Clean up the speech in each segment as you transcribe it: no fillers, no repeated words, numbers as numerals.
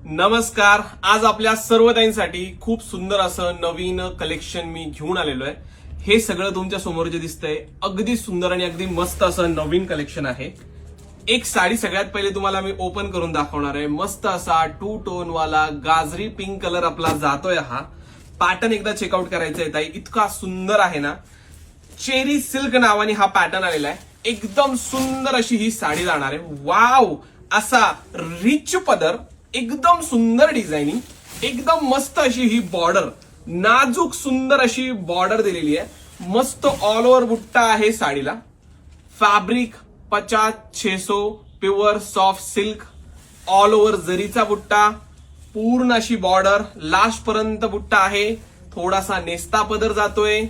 नमस्कार. आज आपल्या सर्व ताईंसाठी खूप सुंदर असं नवीन कलेक्शन मी घेऊन आलेलो आहे. हे सगळं तुमच्या समोर जे दिसतंय अगदी सुंदर आणि अगदी मस्त असं नवीन कलेक्शन आहे. एक साडी सगळ्यात पहिले तुम्हाला मी ओपन करून दाखवणार आहे. मस्त असा 2 टोन वाला गाजरी पिंक कलर आपला जातोय. हा पॅटर्न एकदा चेकआउट करायचा आहे ताई, इतका सुंदर आहे ना. चेरी सिल्क नावाने हा पॅटर्न आलेला आहे. एकदम सुंदर अशी ही साडी जाणार आहे. वाव, असा रिच पदर, एकदम सुंदर डिझायनिंग, एकदम मस्त अशी ही बॉर्डर, नाजूक सुंदर अशी बॉर्डर दिलेली आहे. मस्त ऑल ओव्हर बुट्टा आहे साडीला. Fabric 50-600 pure soft silk, all over जरीचा बुट्टा, पूर्ण अशी बॉर्डर, लास्ट पर्यंत बुट्टा आहे. थोडासा नेस्ता पदर जातोय.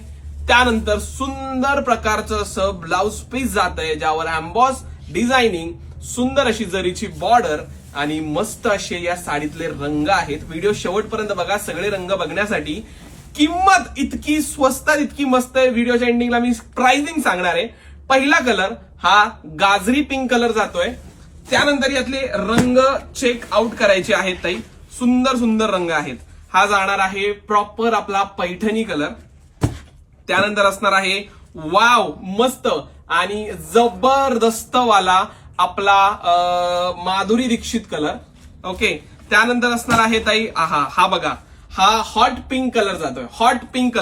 त्यानंतर सुंदर प्रकारचं असं ब्लाउज पीस जात आहे, ज्यावर एम्बॉस डिझायनिंग, सुंदर अशी जरीची बॉर्डर आणि मस्त असे या साडीतले रंग आहेत. व्हिडिओ शेवटपर्यंत बघा. सगळे रंग बघण्यासाठी. किंमत इतकी स्वस्तात इतकी मस्त आहे. व्हिडिओच्या एंडिंगला मी प्राइसिंग सांगणार आहे. पहिला कलर हा गाजरी पिंक कलर जातोय. त्यानंतर यातले रंग चेक आउट करायचे आहेत ताई. सुंदर सुंदर रंग आहेत. हा जाणार आहे प्रॉपर आपला पैठणी कलर. त्यानंतर असणार आहे वाव मस्त आणि जबरदस्त वाला आपला माधुरी दीक्षित कलर. ओके. त्यानंतर असणार आहे ताई हा बघा, हा हॉट पिंक कलर जातोय. हॉट पिंक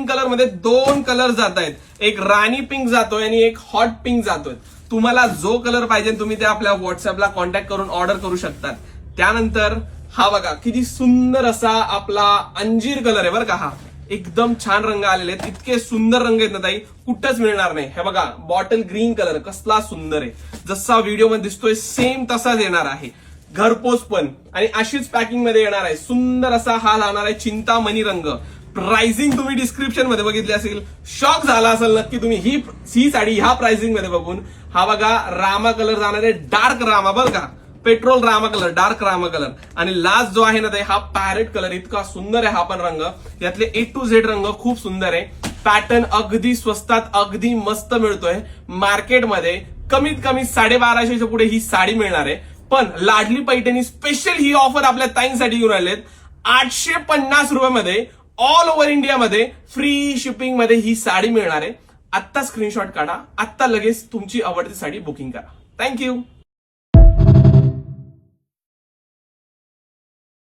कलर मध्ये 2 कलर जात आहेत. एक राणी पिंक जातोय आणि एक हॉट पिंक जातोय. तुम्हाला जो कलर पाहिजे तुम्ही ते आपल्या व्हॉट्सअपला कॉन्टॅक्ट करून ऑर्डर करू शकतात. त्यानंतर हा बघा, किती सुंदर असा आपला अंजीर कलर आहे बरं का. हा एकदम छान रंग आलेले आहेत. इतके सुंदर रंग आहेत ना ताई, कुठंच मिळणार नाही. हे बघा, बॉटल ग्रीन कलर कसला सुंदर आहे. जसा व्हिडिओ मध्ये दिसतोय सेम तसाच येणार आहे. घरपोच पण आणि अशीच पॅकिंग मध्ये येणार आहे. सुंदर असा हा जाणार आहे चिंतामणी रंग. प्राइसिंग तुम्ही डिस्क्रिप्शन मध्ये बघितली असेल. शॉक झाला असेल नक्की तुम्ही ही साडी ह्या प्राइसिंग मध्ये बघून. हा बघा, रामा कलर जाणार आहे. डार्क रामा बरं का, petrol Rama colour, dark Rama colour. आणि लास्ट जो आहे ना ते हा पॅरेट कलर. इतका सुंदर आहे हा पण रंग. यातले A to Z रंग खूप सुंदर आहे. पॅटर्न अगदी स्वस्तात अगदी मस्त मिळतोय. मार्केटमध्ये कमीत कमी 1250च्या पुढे ही साडी मिळणार आहे. पण लाडली पैठणी स्पेशल ही ऑफर आपल्या ताईंसाठी घेऊन आलेत. 850 रुपयामध्ये ऑल ओव्हर इंडियामध्ये फ्री शिपिंग मध्ये ही साडी मिळणार आहे. आत्ता स्क्रीनशॉट काढा. आत्ता लगेच तुमची आवडती साडी बुकिंग करा. थँक्यू.